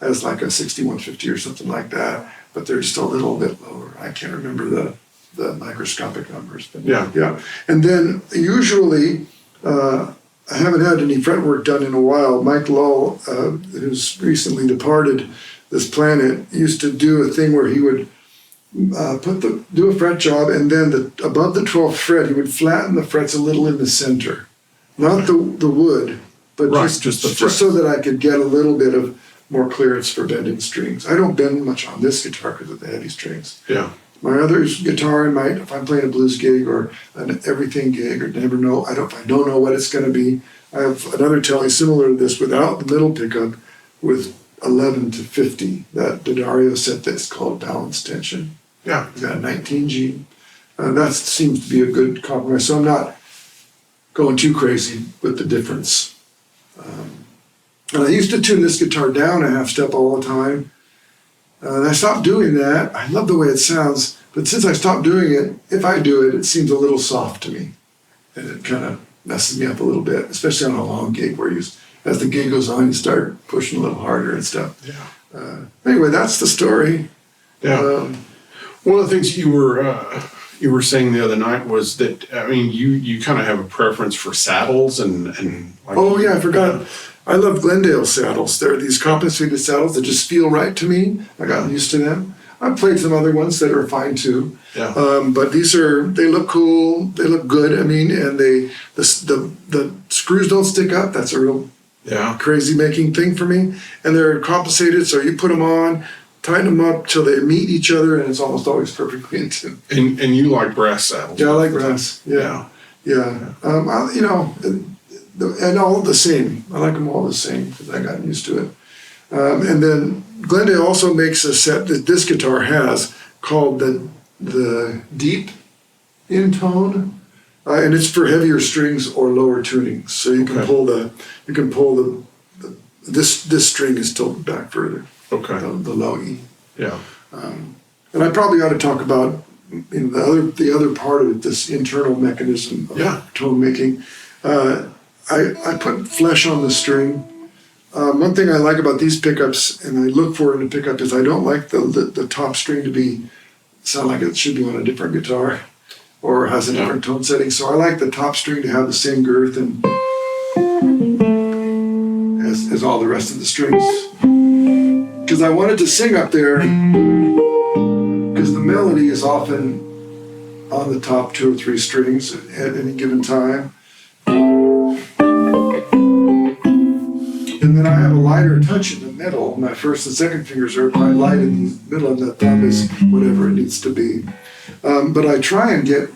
as like a 6150 or something like that, but they're just a little bit lower. I can't remember the microscopic numbers. But yeah. And then usually, I haven't had any fretwork done in a while. Mike Lull, who's recently departed this planet, used to do a thing where he would do a fret job, and then above the 12th fret, he would flatten the frets a little in the center. Not the wood, but Right, just just the so that I could get a little bit of more clearance for bending strings. I don't bend much on this guitar because of the heavy strings. Yeah. My other guitar, if I'm playing a blues gig or an everything gig, or never know, if I don't know what it's going to be, I have another Tele similar to this without the middle pickup with 11 to 50, that D'Addario set that's called Balanced Tension. Yeah. It's got a 19G. That seems to be a good compromise. So I'm not going too crazy with the difference. And I used to tune this guitar down a half step all the time. And I stopped doing that. I love the way it sounds, but since I stopped doing it, if I do it, it seems a little soft to me. And it kind of messes me up a little bit, especially on a long gig where as the gig goes on, you start pushing a little harder and stuff. Yeah. Anyway, that's the story. Yeah. One of the things you were saying the other night was that, I mean, you kind of have a preference for saddles and like, Oh yeah, I forgot. I love Glendale saddles. There are these compensated saddles that just feel right to me. I got used to them. I've played some other ones that are fine too. Yeah. But they look cool. They look good. I mean, and the screws don't stick up. That's a real crazy making thing for me. And they're compensated, so you put them on, tighten them up till they meet each other, and it's almost always perfectly in tune. And you like brass saddles? Yeah, I like brass. Yeah. And all the same. I like them all the same because I got used to it. And then Glendale also makes a set that this guitar has called the Deep in Tone, and it's for heavier strings or lower tunings. So you can pull this string is tilted back further. Okay. The low E. Yeah. And I probably ought to talk about the other part of it, this internal mechanism of tone making. I put flesh on the string. One thing I like about these pickups, and I look for in a pickup, is I don't like the top string to sound like it should be on a different guitar or has a different tone setting. So I like the top string to have the same girth and as all the rest of the strings. Because I wanted to sing up there, because the melody is often on the top 2 or 3 strings at any given time. And then I have a lighter touch in the middle. My first and second fingers are quite light in the middle, and the thumb is whatever it needs to be. But I try and get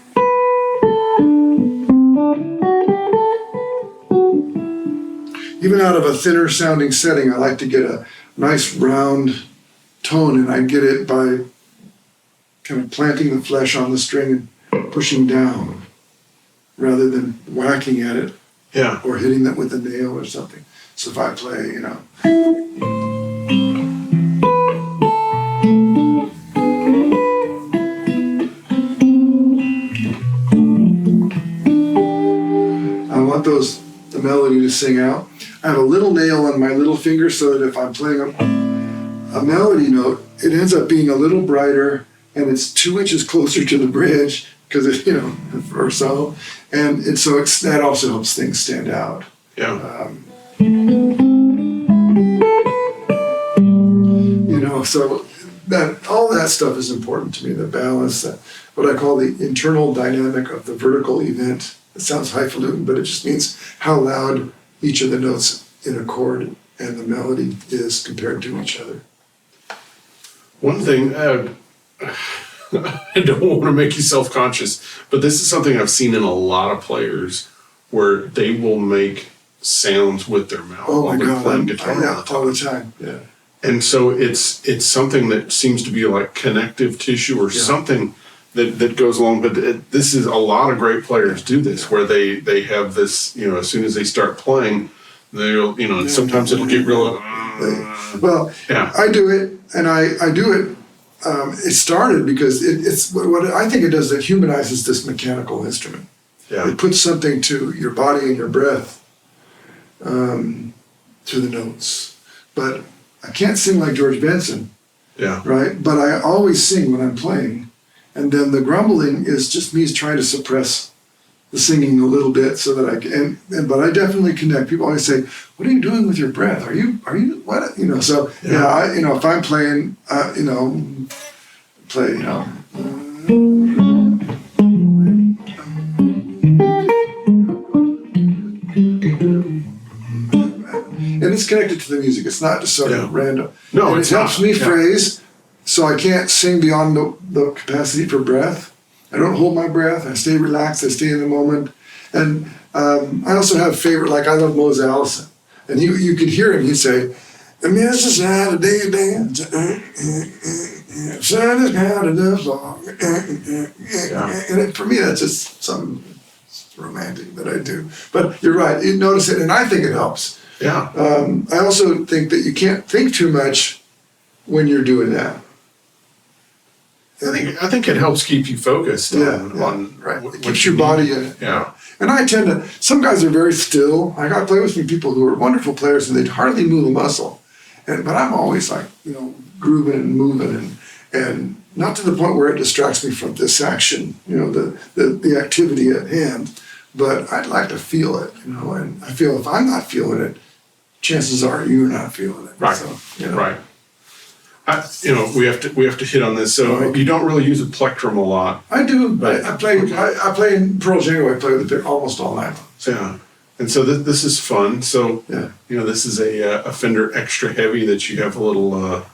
even out of a thinner sounding setting, I like to get a nice round tone, and I get it by kind of planting the flesh on the string and pushing down rather than whacking at it or hitting it with a nail or something. So if I play, I want the melody to sing out. I have a little nail on my little finger so that if I'm playing a melody note, it ends up being a little brighter and it's 2 inches closer to the bridge because it, or so. And so that also helps things stand out. Yeah. So that all that stuff is important to me. The balance, what I call the internal dynamic of the vertical event. It sounds highfalutin, but it just means how loud each of the notes in a chord and the melody is compared to each other. One thing, I don't want to make you self-conscious, but this is something I've seen in a lot of players where they will make sounds with their mouth while they're playing guitar all the time. Yeah. And so it's something that seems to be like connective tissue or something that goes along. But this is a lot of great players do this where they have this, as soon as they start playing, they'll, sometimes it'll get real. I do it, and I do it. It started because it's what I think it does. It humanizes this mechanical instrument. Yeah. It puts something to your body and your breath through the notes. But I can't sing like George Benson. Yeah. Right? But I always sing when I'm playing. And then the grumbling is just me trying to suppress the singing a little bit so that I can, but I definitely connect. People always say, what are you doing with your breath? Are you, what? So, if I'm playing, and it's connected to the music. It's not just sort of random. No, it helps me phrase, so I can't sing beyond the capacity for breath. I don't hold my breath. I stay relaxed. I stay in the moment. And I also have I love Mose Allison. And you could hear him. He'd say, "And this is how the day dance. Sun is how to the song." And for me, that's just something romantic that I do. But you're right. You notice it, and I think it helps. Yeah. I also think that you can't think too much when you're doing that. I think it helps keep you focused on right. what It keeps you your body need. in it. Yeah. And I tend to, some guys are very still. I got to play with some people who are wonderful players and they'd hardly move a muscle. But I'm always like, grooving and moving and not to the point where it distracts me from this action, the activity at hand. But I'd like to feel it, and I feel if I'm not feeling it, chances are you're not feeling it. Right. So, Right. We have to hit on this. So you don't really use a plectrum a lot. I do. Right. I play. Okay. I play in Pearl Django. I play with the pick almost all night. Yeah. And so this is fun. So Yeah. this is a Fender Extra Heavy that you have a little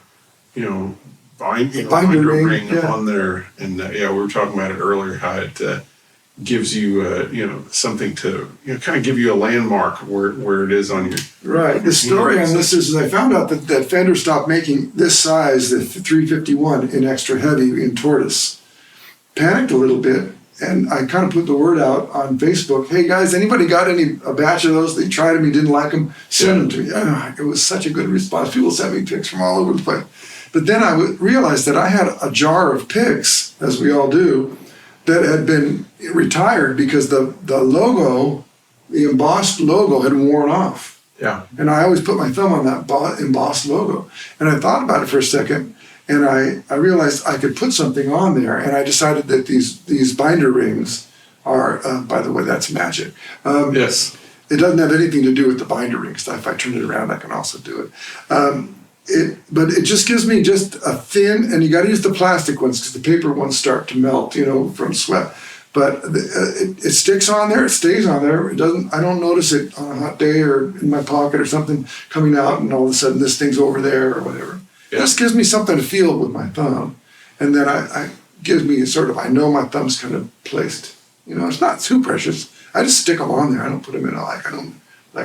binder ring yeah. on there, and we were talking about it earlier how it gives you something to kind of give you a landmark where it is on your Right. The story on this is I found out that Fender stopped making this size, the 351 in Extra Heavy in tortoise. Panicked a little bit, and I kind of put the word out on Facebook. Hey guys, anybody got a batch of those? They tried them, you didn't like them, send them to me. It was such a good response. People sent me pics from all over the place. But then I realized that I had a jar of picks, as we all do, that had been retired because the logo, the embossed logo, had worn off. Yeah. And I always put my thumb on that embossed logo. And I thought about it for a second, and I realized I could put something on there, and I decided that these binder rings are, by the way, that's magic. Yes. It doesn't have anything to do with the binder rings. If I turn it around, I can also do it. But it just gives me just a thin, and you got to use the plastic ones because the paper ones start to melt, from sweat. But it sticks on there, it stays on there. It doesn't. I don't notice it on a hot day or in my pocket or something coming out, and all of a sudden this thing's over there or whatever. Yeah. It just gives me something to feel with my thumb, and then I gives me I know my thumb's kind of placed. It's not too precious. I just stick them on there. I don't put them in I don't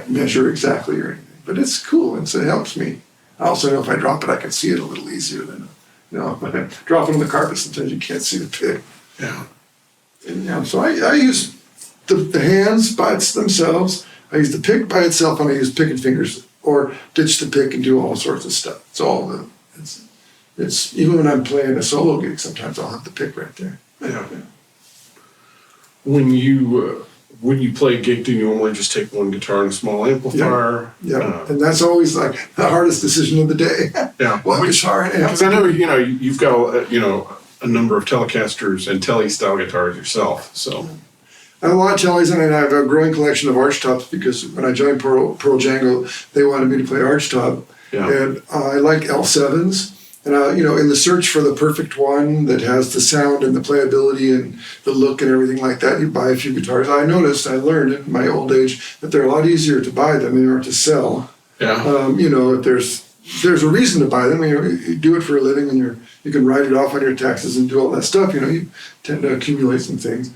measure exactly or anything. But it's cool, and so it helps me. I also know if I drop it, I can see it a little easier than, if I drop it on the carpet, sometimes you can't see the pick. Yeah. And, so I use the hands by themselves, I use the pick by itself, and I use pick and fingers, or ditch the pick and do all sorts of stuff. It's even when I'm playing a solo gig, sometimes I'll have the pick right there. Yeah. When you play a gig, do you normally just take one guitar and a small amplifier? Yeah, and that's always the hardest decision of the day. Yeah. What guitar and amp? Because I know you've got a number of Telecasters and Tele style guitars yourself. So I have a lot of Teles, and I have a growing collection of archtops because when I joined Pearl Django, they wanted me to play archtop, and I like L7s. And in the search for the perfect one that has the sound and the playability and the look and everything like that, you buy a few guitars. I learned in my old age that they're a lot easier to buy than they are to sell. yeah. If there's a reason to buy them, you do it for a living and you can write it off on your taxes and do all that stuff. You tend to accumulate some things.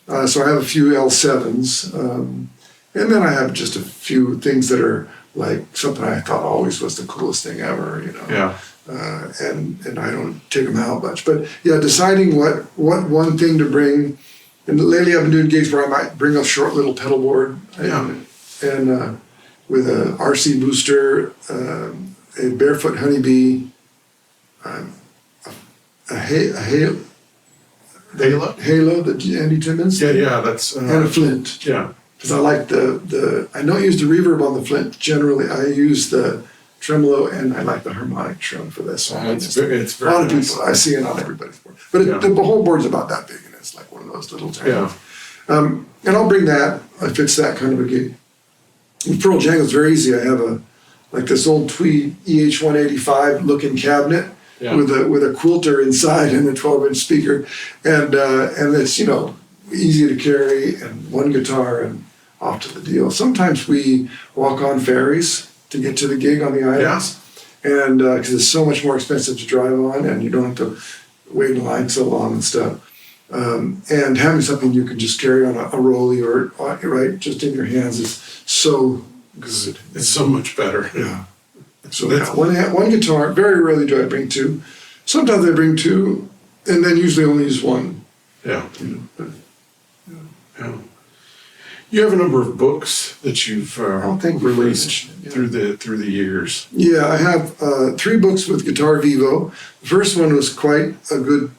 So I have a few L7s, and then I have just a few things that are like something I thought always was the coolest thing ever. Yeah. And I don't take them out much. But yeah, deciding what one thing to bring. And lately I've been doing gigs where I might bring a short little pedal board and with a RC booster, a barefoot honeybee, a halo, the Andy Timmons. Yeah, that's and a flint. Yeah. Because I like I don't use the reverb on the flint generally. I use the tremolo, and I like the harmonic trim for this one. It's very a lot of nice. people, I see it on everybody's board. But the whole board's about that big, and it's like one of those little tiny. Yeah. And I'll bring that if it's that kind of a gig. With Pearl Django, it's very easy. I have this old Tweed EH-185 looking cabinet with a quilter inside and a 12-inch speaker, and it's easy to carry, and one guitar and off to the deal. Sometimes we walk on ferries to get to the gig on the islands, and because it's so much more expensive to drive on, and you don't have to wait in line so long and stuff. And having something you can just carry on a rolly or just in your hands is so good. It's so much better. Yeah. So one guitar. Very rarely do I bring two. Sometimes I bring two, and then usually only use one. Yeah. Yeah. You have a number of books that you've thank you for released that. through the years. Yeah, I have 3 books with Guitar Vivo. The first one was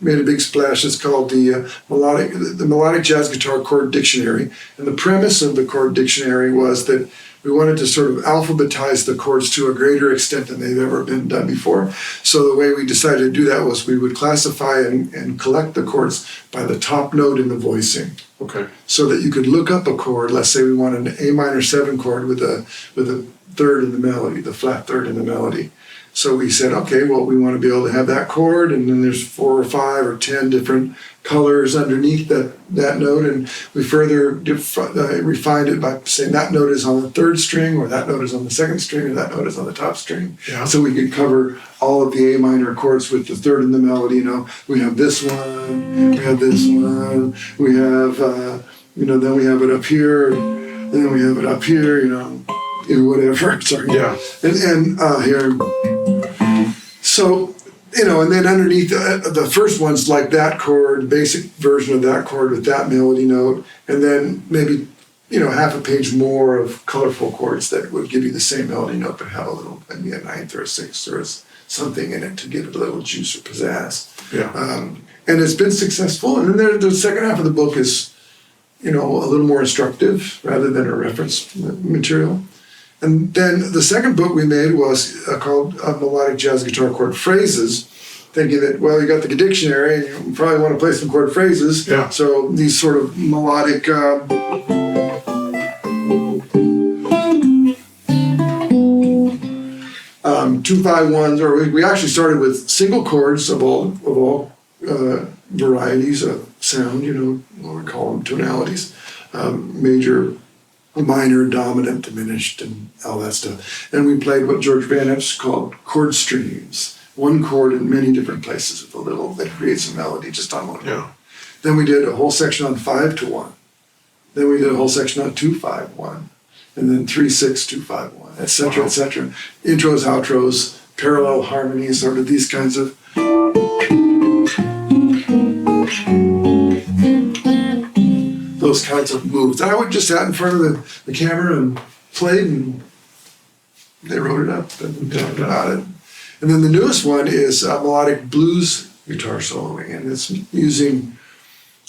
made a big splash. It's called the Melodic Jazz Guitar Chord Dictionary. And the premise of the chord dictionary was that we wanted to sort of alphabetize the chords to a greater extent than they've ever been done before. So the way we decided to do that was we would classify and collect the chords by the top note in the voicing. Okay. So that you could look up a chord. Let's say we want an A minor 7 chord with a third in the melody, the flat third in the melody. So we said, okay, well, we want to be able to have that chord, and then there's 4 or 5 or 10 different colors underneath that note, and we further refined it by saying that note is on the 3rd string, or that note is on the 2nd string, or that note is on the top string. Yeah. So we could cover all of the A minor chords with the 3rd in the melody. You know, we have this one, we have this one, we have, then we have it up here, and then we have it up here, whatever. Sorry. Yeah. And here. So, and then underneath the first one's like that chord, basic version of that chord with that melody note, and then maybe, half a page more of colorful chords that would give you the same melody note but have a little, maybe a 9th or a 6th or something in it to give it a little juice or pizzazz. Yeah. And it's been successful. And then the second half of the book is, a little more instructive rather than a reference material. And then the second book we made was called Melodic Jazz Guitar Chord Phrases, thinking that, well, you got the dictionary and you probably want to play some chord phrases. Yeah. So these sort of melodic 2-5-1s, or we actually started with single chords of all varieties of sound, what we call them tonalities, major, minor, dominant, diminished, and all that stuff. And we played what George Van Epps called chord streams, one chord in many different places with a little that creates a melody just on one chord. Yeah. Then we did a whole section on 5-1. Then we did a whole section on 2-5-1, and then 3-6-2-5-1, etc., etc. Intros, outros, parallel harmonies, sort of these kinds of. Those kinds of moves. I would just sat in front of the camera and played, and they wrote it up and talked about it. And then the newest one is melodic blues guitar soloing, and it's using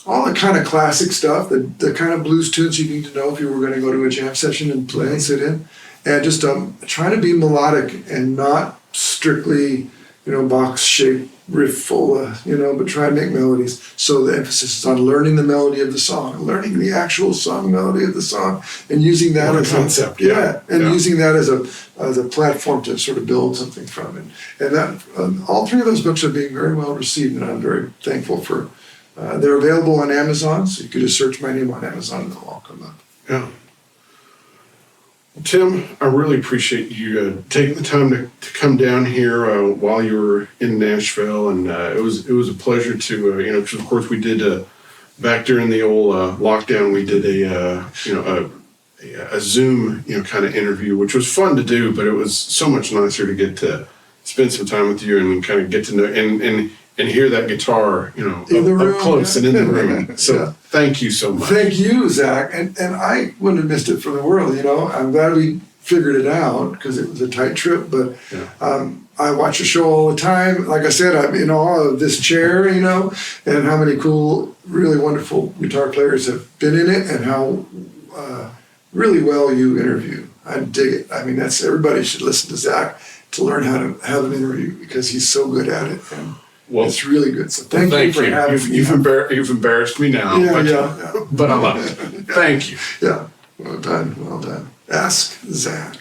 all the kind of classic stuff, the kind of blues tunes you need to know if you were going to go to a jam session and play and sit in, and just trying to be melodic and not strictly, box-shaped riff full, but try to make melodies. So the emphasis is on learning the melody of the song, learning the actual song melody of the song, and using that as a concept. using that as a platform to sort of build something from it. And that all 3 of those books are being very well received, and I'm very thankful for. They're available on Amazon, so you could just search my name on Amazon and they'll all come up. Yeah. Tim, I really appreciate you taking the time to come down here while you were in Nashville, and it was a pleasure to because of course we did back during the old lockdown, we did a Zoom kind of interview, which was fun to do, but it was so much nicer to get to spend some time with you and kind of get to know and hear that guitar up close and in the room. So thank you so much. Thank you, Zach. And I wouldn't have missed it for the world. I'm glad we figured it out because it was a tight trip. But I watch the show all the time. Like I said, I'm in awe of this chair, and how many cool, really wonderful guitar players have been in it, and how really well you interview. I dig it. I mean, everybody should listen to Zach to learn how to have an interview because he's so good at it. And it's really good. So thank you for having me. You've embarrassed me now. But I love it. Thank you. Yeah. Well done. Well done. Ask Zach.